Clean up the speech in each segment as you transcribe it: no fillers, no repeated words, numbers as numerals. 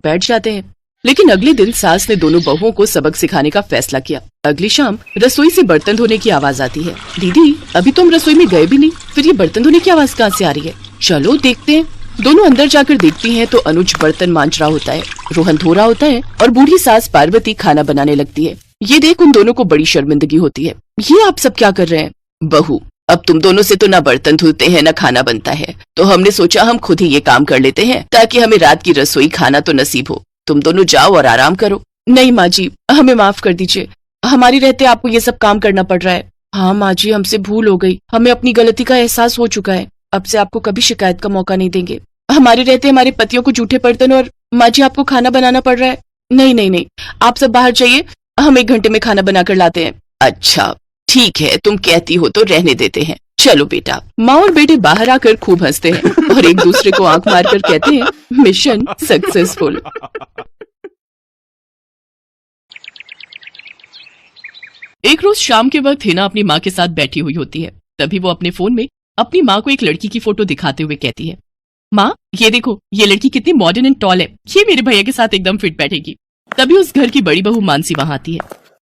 बैठ जाते हैं। लेकिन अगले दिन सास ने दोनों बहुओं को सबक सिखाने का फैसला किया। अगली शाम रसोई से बर्तन धोने की आवाज आती है। दीदी, अभी तो हम रसोई में गए भी नहीं, फिर ये बर्तन धोने की आवाज कहाँ से आ रही है? चलो देखते हैं। दोनों अंदर जाकर देखती हैं तो अनुज बर्तन मांज रहा होता है, रोहन धो रहा होता है और बूढ़ी सास पार्वती खाना बनाने लगती है। ये देख उन दोनों को बड़ी शर्मिंदगी होती है। ये आप सब क्या कर रहे हैं? बहू, अब तुम दोनों से तो ना बर्तन धुलते हैं ना खाना बनता है, तो हमने सोचा हम खुद ही ये काम कर लेते हैं ताकि हमें रात की रसोई खाना तो नसीब हो। तुम दोनों जाओ और आराम करो। नहीं माँ जी, हमें माफ कर दीजिए, हमारी रहते आपको ये सब काम करना पड़ रहा है। हाँ माँ जी, हमसे भूल हो गई, हमें अपनी गलती का एहसास हो चुका है। अब से आपको कभी शिकायत का मौका नहीं देंगे। हमारे रहते हमारे पतियों को जूठे बर्तन और माँ जी आपको खाना बनाना पड़ रहा है। नहीं नहीं नहीं, आप सब बाहर जाइए, हम 1 घंटे में खाना बनाकर लाते हैं। अच्छा ठीक है, तुम कहती हो तो रहने देते हैं। चलो बेटा। माँ और बेटे बाहर आकर खूब हंसते हैं और एक दूसरे को आंख मारकर कहते हैं, मिशन सक्सेसफुल। एक रोज शाम के वक्त हिना अपनी माँ के साथ बैठी हुई होती है। तभी वो अपने फोन में अपनी माँ को एक लड़की की फोटो दिखाते हुए कहती है, माँ ये देखो, ये लड़की कितनी मॉडर्न एंड टॉल है, ये मेरे भैया के साथ एकदम फिट बैठेगी। तभी उस घर की बड़ी बहू मानसी वहां आती है।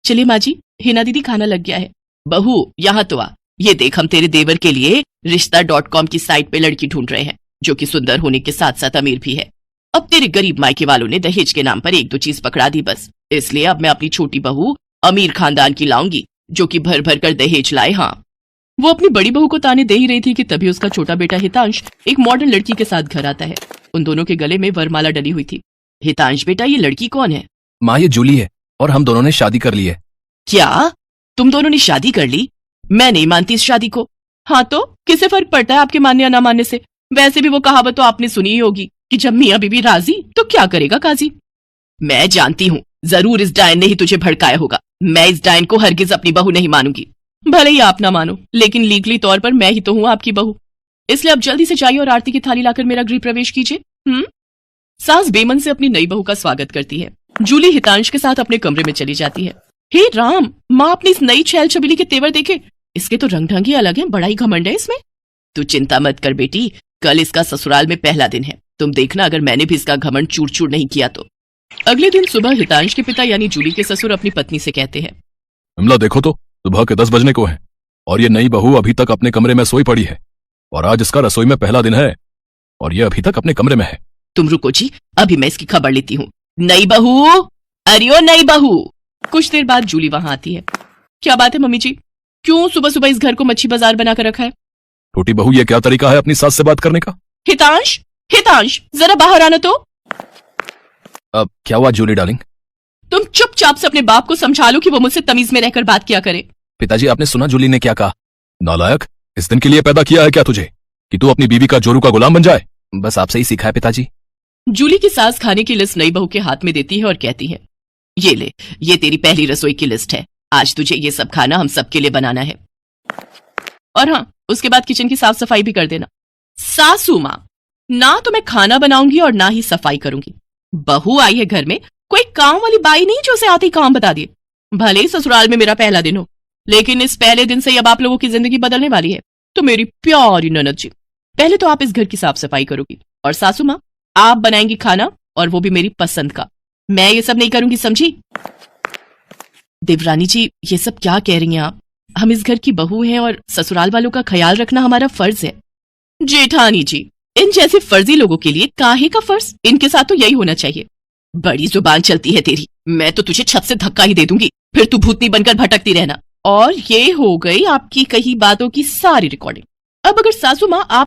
चलिए माँ जी, हिना दीदी खाना लग गया है। बहू यहाँ तो आ, ये देख हम तेरे देवर के लिए रिश्ता.com की साइट पे लड़की ढूंढ रहे हैं जो कि सुंदर होने के साथ साथ अमीर भी है। अब तेरे गरीब मायके वालों ने दहेज के नाम पर 1-2 चीज पकड़ा दी बस, इसलिए अब मैं अपनी छोटी बहू अमीर खानदान की लाऊंगी जो कि भर भर कर दहेज लाए। हाँ, वो अपनी बड़ी बहू को ताने दे ही रही थी कि तभी उसका छोटा बेटा हितांश एक मॉडर्न लड़की के साथ घर आता है। उन दोनों के गले में वरमाला डली हुई थी। हितांश बेटा, ये लड़की कौन है? माँ ये जूली है और हम दोनों ने शादी कर ली है। क्या तुम दोनों ने शादी कर ली? मैं नहीं मानती इस शादी को। हाँ तो किसे फर्क पड़ता है आपके मानने या ना मानने से? वैसे भी वो कहावत तो आपने सुनी ही होगी कि जब मियाँ बीवी राजी तो क्या करेगा काजी। मैं जानती हूँ, जरूर इस डायन ने ही तुझे भड़काया होगा। मैं इस डायन को हरगिज अपनी बहू नहीं मानूंगी। भले ही आप ना मानो, लेकिन लीगली तौर पर मैं ही तो हूँ आपकी बहू। इसलिए अब जल्दी से जाइए और आरती की थाली लाकर मेरा गृह प्रवेश कीजिए। सास बेमन से अपनी नई बहू का स्वागत करती है। जूली हितांश के साथ अपने कमरे में चली जाती है। हे राम, माँ अपनी इस नई छैल छबीली के तेवर देखे, इसके तो रंग ढंग ही अलग है, बड़ा ही घमंड है इसमें। तू चिंता मत कर बेटी, कल इसका ससुराल में पहला दिन है, तुम देखना अगर मैंने भी इसका घमंड चूर चूर नहीं किया तो। अगले दिन सुबह हितांश के पिता यानी जूली के ससुर अपनी पत्नी से कहते हैं, विमला देखो तो सुबह के 10 बजने को है और ये नई बहू अभी तक अपने कमरे में सोई पड़ी है और आज इसका रसोई में पहला दिन है और ये अभी तक अपने कमरे में है। तुम रुको जी, अभी मैं इसकी खबर लेती हूँ। नई बहू, अरे ओ नई बहू। कुछ देर बाद जूली वहां आती है। क्या बात है मम्मी जी, क्यों सुबह सुबह इस घर को मच्छी बाजार बनाकर रखा है? छोटी बहू, ये क्या तरीका है अपनी सास से बात करने का? हितांश, हितांश जरा बाहर आना तो। अब क्या हुआ जूली डार्लिंग? तुम चुपचाप से अपने बाप को समझा लो कि वो मुझसे तमीज में रहकर बात किया करे। पिताजी, आपने सुना जूली ने क्या कहा? नालायक, इस दिन के लिए पैदा किया है क्या तुझे कि तू अपनी बीवी का जोरू का गुलाम बन जाए? बस आपसे ही सीखा है पिताजी। जूली की सास खाने की लिस्ट नई बहू के हाथ में देती है और कहती है, ये ले, ये तेरी पहली रसोई की लिस्ट है, आज तुझे ये सब खाना हम सबके लिए बनाना है। और हाँ, उसके बाद किचन की साफ सफाई भी कर देना। सासू माँ, ना तो मैं खाना बनाऊंगी और ना ही सफाई करूंगी। बहू आई है घर में, कोई काम वाली बाई नहीं जो उसे आते ही काम बता दिए। भले ही ससुराल में मेरा पहला दिन हो, लेकिन इस पहले दिन से ही अब आप लोगों की जिंदगी बदलने वाली है। तो मेरी प्यारी ननद जी, पहले तो आप इस घर की साफ सफाई करोगी और सासू माँ आप बनाएंगी खाना, और वो भी मेरी पसंद का। मैं ये सब नहीं करूंगी, समझी? देवरानी जी, ये सब क्या कह रही हैं आप? हम इस घर की बहू हैं और ससुराल वालों का ख्याल रखना हमारा फर्ज है। जेठानी जी, इन जैसे फर्जी लोगों के लिए काहे का फर्ज? इनके साथ तो यही होना चाहिए। बड़ी जुबान चलती है तेरी, मैं तो तुझे छत से धक्का ही दे दूंगी, फिर तू भूतनी बनकर भटकती रहना। और ये हो गई आपकी कही बातों की सारी रिकॉर्डिंग। अब अगर सासू माँ आप